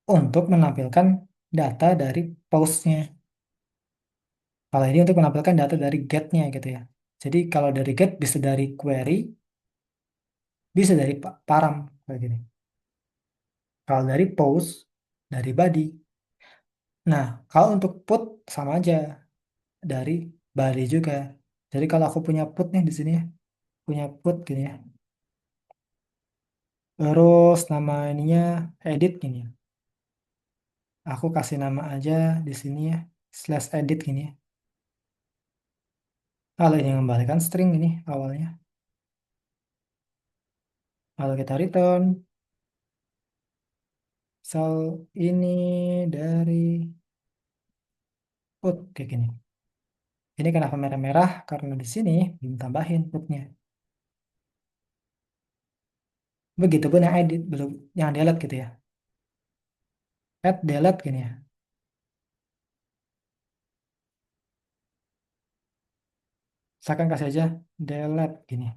untuk menampilkan data dari postnya. Kalau ini untuk menampilkan data dari get-nya gitu ya. Jadi kalau dari get bisa dari query, bisa dari param kayak gini. Kalau dari post, dari body. Nah, kalau untuk put sama aja dari body juga. Jadi kalau aku punya put nih di sini ya, punya put gini ya. Terus nama ininya edit gini ya. Aku kasih nama aja di sini ya, slash edit gini ya. Kalau ini mengembalikan string ini awalnya. Kalau kita return, misal ini dari put kayak gini. Ini kenapa merah-merah? Karena di sini belum tambahin putnya. Begitupun yang edit, belum yang delete gitu ya. Add delete gini ya. Saya akan kasih aja delete gini.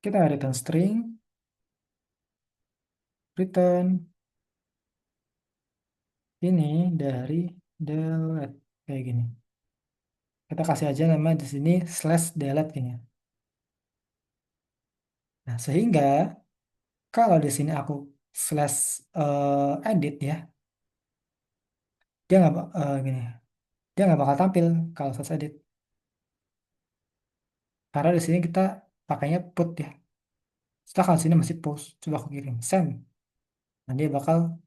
Kita return string, return ini dari delete kayak gini. Kita kasih aja nama di sini slash delete gini ya. Nah, sehingga kalau di sini aku slash edit ya, dia nggak gini, dia nggak bakal tampil kalau slash edit. Karena di sini kita pakainya put ya. Sedangkan di sini masih post. Coba aku kirim send. Nah, dia bakal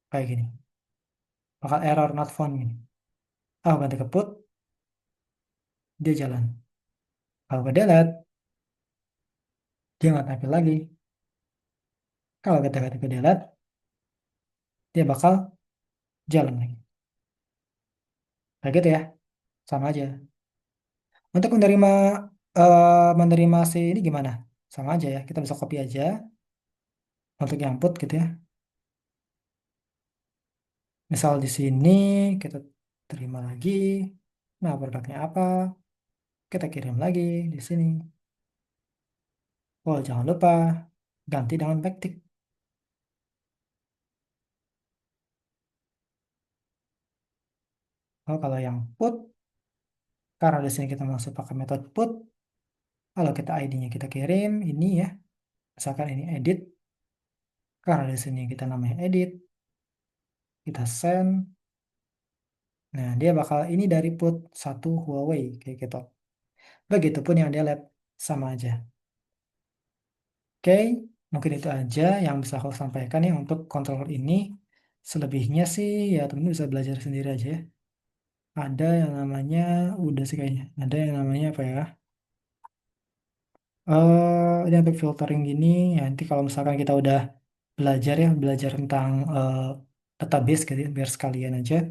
kayak gini. Bakal error not found gini. Oh, ganti ke put, dia jalan. Kalau ke delete, dia nggak tampil lagi. Kalau kita ganti ke delete, dia bakal jalan lagi. Kayak gitu ya, sama aja. Untuk menerima si ini gimana? Sama aja ya, kita bisa copy aja untuk yang put gitu ya. Misal di sini kita terima lagi. Nah, produknya apa? Kita kirim lagi di sini. Oh, jangan lupa ganti dengan backtick. Oh, kalau yang put, karena di sini kita masuk pakai metode put, kalau kita ID-nya kita kirim ini ya, misalkan ini edit, karena di sini kita namanya edit, kita send. Nah, dia bakal ini dari put satu Huawei kayak gitu. Begitupun yang delete sama aja. Oke, mungkin itu aja yang bisa aku sampaikan ya untuk controller ini. Selebihnya sih ya teman-teman bisa belajar sendiri aja ya. Ada yang namanya, udah sih kayaknya. Ada yang namanya apa ya? Ini untuk filtering gini, ya nanti kalau misalkan kita udah belajar ya, belajar tentang database gitu ya, biar sekalian aja.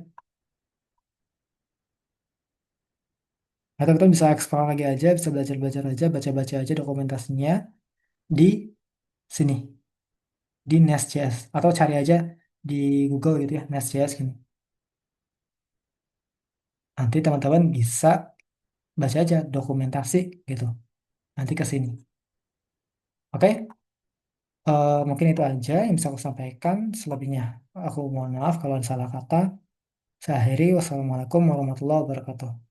Atau kita bisa explore lagi aja, bisa belajar-belajar aja, baca-baca aja dokumentasinya di sini, di Nest.js. Atau cari aja di Google gitu ya, Nest.js gini. Nanti teman-teman bisa baca aja dokumentasi gitu. Nanti ke sini. Oke? Mungkin itu aja yang bisa aku sampaikan. Selebihnya, aku mohon maaf kalau ada salah kata. Saya akhiri. Wassalamualaikum warahmatullahi wabarakatuh.